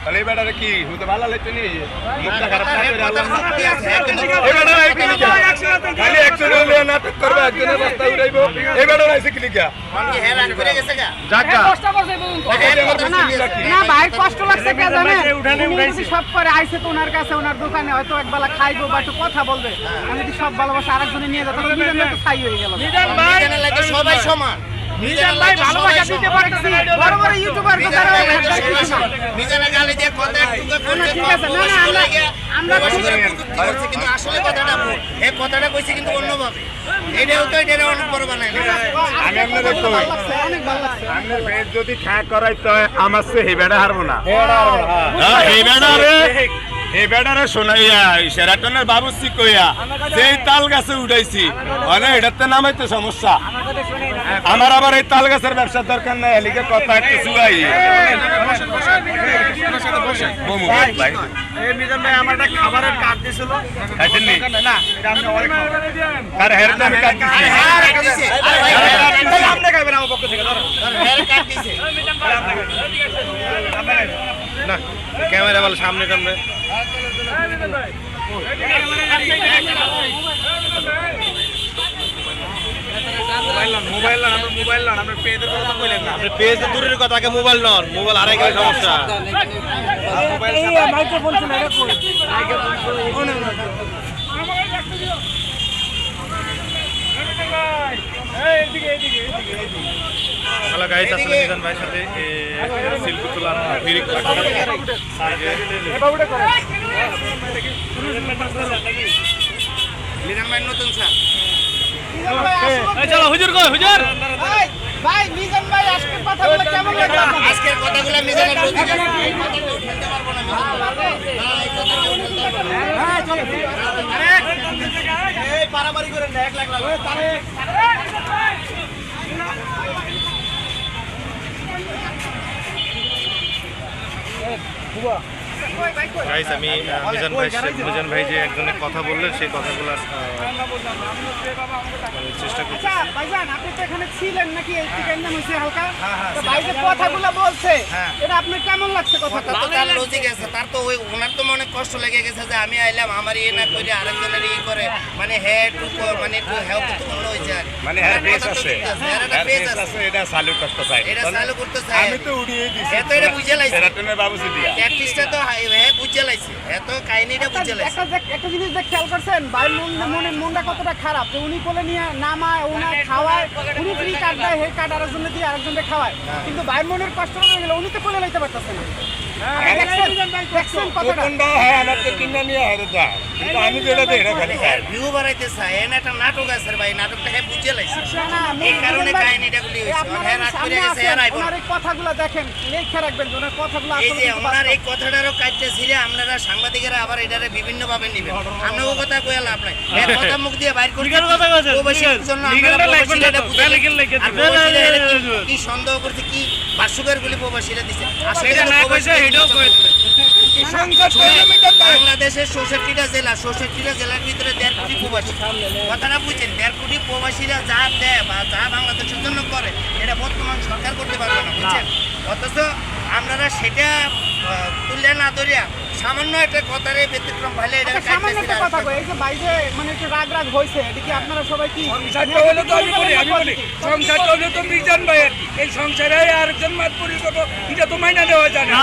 তাহলে এবারে কি হতে ভালো লাগছে নি মুখটা খারাপ না করে আল্লাহ খালি একজন হলে নাটক করবে একজনের বস্তা উড়াইবো এবারে আইছে কি লিখা কি হেরান করে গেছে গা জায়গা কষ্ট করছে বলুন না ভাই কষ্ট লাগছে কে জানে উনি সব করে আইছে তো ওনার কাছে ওনার দোকানে হয়তো একবেলা খাইবো বা একটু কথা বলবে আমি যদি সব ভালোবাসা আরেকজনে নিয়ে যেত দুজনে তো ছাই হয়ে গেল মিজানের লাগে সবাই সমান মিজান ভাই ভালোবাসা দিতে পারতেছি বড় বড় ইউটিউবার তো তারা মিজানের গালি দিয়ে কথা একটু করতে ঠিক আছে না আমরা করছে কিন্তু আসলে কথাটা ভুল এই কথাটা কইছে কিন্তু অন্যভাবে এটাও তো এটা অনেক বড় বানাই আমি আপনাদের কই অনেক ভালো লাগছে আপনার পেট যদি খা করাই তো আমার সে হেবেড়া হারবো না হ্যাঁ হেবেড়া রে এই বেড়ারে শোনাইয়া সেরাটনের বাবুসি কইয়া যেই তাল গাছে উঠাইছি মানে এটাতে নামাইতে সমস্যা আমার আবার এই তাল গাছের ব্যবসার দরকার নাই এলিকে কথা একটু চুয়াই মিজান ভাই আমার একটা খাবারের কার্ড দিছিল খাইছেননি না এটা আমি অনেক আর হেরতে আমি কাট দিছি আপনি খাবেন আমার পক্ষ থেকে ধরো না ক্যামেরা বল সামনে সামনে মোবাইল না আমরা মোবাইল না আমরা পেজের কথা কইলেন না আপনি পেজ দূরের কথা আগে মোবাইল নন মোবাইল আড়াই গেলে সমস্যা এই মাইকে বলছেন এটা কই মাইকে হ্যালো গাইস আসলে মিজান ভাইয়ের সাথে সিলকুতুলা ফিরিক মিজান ভাই নতুন স্যার চলো হুজুর কই হুজুর ভাই মিজান ভাই আজকে কথা বলে কেমন লাগলো আজকের কথাগুলো মিজানের বুঝি না এই কথাগুলো উঠাতে পারবো না এই কথাগুলো উঠাতে পারবো না হ্যাঁ চলো এই পারামারি করেন না 1 লাখ লাগবে গাইস আমি মিজান ভাই যে একজনের কথা বললেন সেই কথাগুলো চেষ্টা করছি আচ্ছা ভাইজান আপনি তো এখানে ছিলেন নাকি এই চিকেন নাম হইছে হালকা তো ভাই যে কথাগুলো বলছে এটা আপনার কেমন লাগছে কথা তো তার লজিক আছে তার তো ওই ওনার তো মনে কষ্ট লেগে গেছে যে আমি আইলাম আমার ইয়ে না করে আরেকজনের ইয়ে করে মানে হেড মানে একটু হেল্প তো অন্য হয়েছে আর মানে হ্যাঁ বেস আছে বেস আছে এটা চালু করতে চাই এটা চালু করতে চাই আমি তো উড়িয়ে দিছি এত এটা বুঝে লাইছে সেরাটনের বাবুসি দিয়া অ্যাটলিস্টটা তো হ্যাঁ বুঝে লাইছে এত কাহিনীটা বুঝে লাইছে একটা জিনিস দেখ খেয়াল করছেন ভাই মনটা কতটা খারাপ যে উনি কোলে নিয়ে নামায় ওনার খাওয়ায় উনি ফ্রি কার্ড দেয় হে কার্ড আরেকজনে দিয়ে আরেকজনকে খাওয়ায় কিন্তু ভাইয়ের মনের কষ্ট হয়ে গেল উনি তো কোলে লাইতে পারতেছে না দেখছেন কতটা হ্যাঁ আমার তো কিনা নিয়ে হারে দা কিন্তু আমি যেটা দেই এটা খালি খাই ভিউ বাড়াইতে চাই এনে একটা নাটক আছে ভাই নাটকটা হ্যাঁ বুঝে লাইছে না, এই কারণে কাহিনীটা গুলি হইছে আপনার হ্যাঁ রাগ করে সামনে গেছে আছে, হ্যাঁ আইবো ওনার এই কথাগুলো দেখেন লেখা রাখবেন যে ওনার কথাগুলো এই আসলে যে কিন্তু ওনার এই বাস্তব। কথাটারও কাটতে ছিঁড়ে আপনারা সাংবাদিকেরা আবার এটারে বিভিন্ন ভাবে নেবেন আপনারও কথা কইয়া লাভ নাই এক কথা মুখ দিয়ে বাইর করে প্রবাসীর জন্য আপনারা প্রবাসীরা এটা বুঝে আর প্রবাসীরা এটা কি সন্দেহ করছে কি ভাষ্যকার গুলি প্রবাসীরা দিছে আসলে এটা না কইছে এটাও কইছে বাংলাদেশের ৬৬টা জেলার ভিতরে ১.৫ কোটি প্রবাসী কথাটা বুঝছেন ১.৫ কোটি প্রবাসীরা যা দেয় বা যা বাংলাদেশের জন্য করে এটা বর্তমান সরকার করতে পারবে না বুঝছেন অথচ আপনারা সেটা তুলে না ধরিয়া সামান্য একটা কথারে ব্যতিক্রম ভালে এটা আচ্ছা, সামান্য একটা কথা কই এই যে বাইরে মানে একটু রাগ হইছে এটা কি আপনারা সবাই কি সংসারটা হলো তো আমি বলি সংসারটা হলো তো মিজান ভাইয়ের এই সংসারে আরেকজন মাত পরিকল্প এটা তো মাইনা দেওয়া যায় না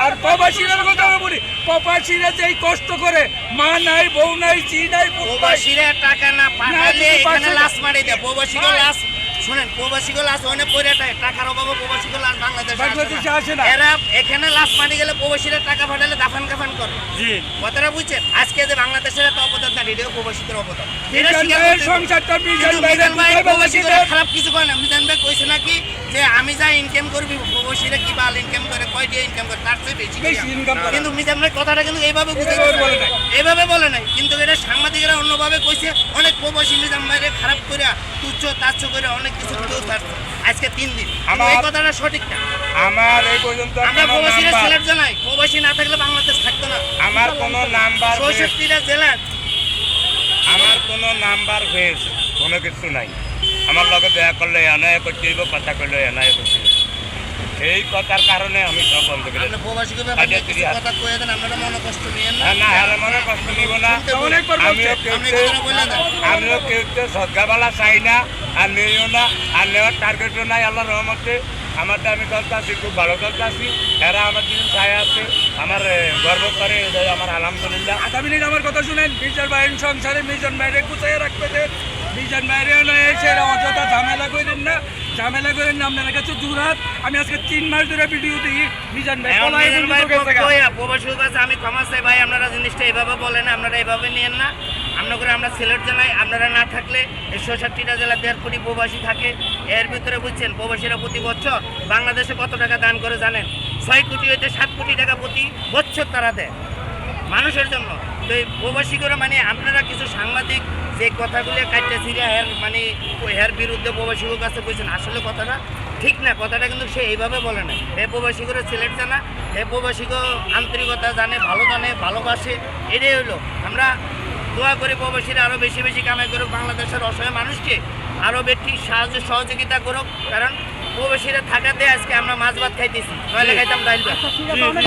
আর প্রবাসীদের কথা আমি বলি প্রবাসীরা যেই কষ্ট করে মা নাই বউ নাই জি নাই প্রবাসীরা টাকা না পাঠালে এখানে লাশ মারি দেয় প্রবাসীরা লাশ শুনেন প্রবাসীগুলো আছে অনেক পরে টাকার অভাবে প্রবাসীগুলো আর বাংলাদেশে আসে না এরা এখানে লাশ মারি গেলে প্রবাসীরা টাকা পাঠালে দাফান কাফান করে কথাটা বুঝছেন আজকে যে বাংলাদেশের একটা অবদান না এটাও প্রবাসীদের অবদান প্রবাসীরা খারাপ কিছু করে না মিজান ভাই কইছে নাকি যে আমি যা ইনকাম করবি প্রবাসীরা কি ভালো ইনকাম করে কয় দিয়ে ইনকাম করে তার চেয়ে বেশি কিন্তু মিজান ভাই কথাটা কিন্তু এইভাবে বুঝে এইভাবে বলে নাই কিন্তু এটা সাংবাদিকরা অন্যভাবে কইছে অনেক প্রবাসী মিজান ভাইরে খারাপ করে তুচ্ছ তাচ্ছ করে অনেক কিছু কেউ থাকছে আজকে 3 দিন এই কথাটা সঠিক না আমার এই পর্যন্ত আমরা প্রবাসীরা সিলেট জানাই প্রবাসী না থাকলে বাংলাদেশ থাকতো না আমার কোনো নাম্বার ৬৬টা জেলার আমার কোনো নাম্বার হয়েছে কোনো কিছু নাই আমার লগে দেখা করলে এনআই করতে হইব কথা করলে এনআই করতে এই কথার কারণে আমি সব বন্ধ করে আপনি প্রবাসীকে ব্যাপারে কিছু কথা কয়ে দেন, আপনারা মনে কষ্ট নিয়েন না। না হ্যাঁ মনে কষ্ট নিব না। আমিও কেউ সদ্গাবালা চাই না, আর নেইও না, আর নেওয়ার টার্গেটও নাই। আল্লাহ রহমতে আমারটা আমি চলতেছি, খুব ভালো চলতেছি। এরা আমার জিনিস ছায়া আছে, আমার গর্ব করে, এটাই আমার আলহামদুলিল্লাহ। আধা মিনিট আমার কথা শুনেন। মিজান ভাইয়ের সংসারে মিজান ভাইরে গুছাইয়া রাখবে যে মিজান ভাইরে এসে অযথা ঝামেলা করেন না, ঝামেলা করেন না। আপনার কাছে জুরাত আমি আজকে 3 মাস ধরে ভিডিও দিই মিজান ভাই প্রবাসীর কাছে আমি ক্ষমা চাই ভাই, আপনারা জিনিসটা এইভাবে বলেন, আপনারা এইভাবে নিয়েন না। আমরা করে আমরা সিলেট জেলায় আপনারা না থাকলে এই ৬৭টা জেলা ১.৫ কোটি প্রবাসী থাকে। এর ভিতরে বুঝছেন প্রবাসীরা প্রতি বছর বাংলাদেশে কত টাকা দান করে জানেন? ৬ কোটি হইতে ৭ কোটি টাকা প্রতি বছর তারা দেয় মানুষের জন্য। তো এই প্রবাসী করে মানে আপনারা কিছু সাংবাদিক যে কথাগুলো কাটতে ছিঁড়ে মানে এর বিরুদ্ধে প্রবাসীর কাছে বলছেন, আসলে কথাটা ঠিক না। কথাটা কিন্তু সে এইভাবে বলে না। এ প্রবাসী করে সিলেট জানা, এ প্রবাসীকে আন্তরিকতা জানে, ভালো জানে, ভালোবাসে। এটাই হলো আমরা দোয়া করি প্রবাসীরা আরও বেশি বেশি কামাই করুক, বাংলাদেশের অসহায় মানুষকে আরও বেশি সাহায্য সহযোগিতা করুক। কারণ প্রবাসীরা থাকাতে আজকে আমরা মাছ ভাত খাইতেছি, নইলে খাইতাম ডাইল ভাত। ঠিক আছে, অনেক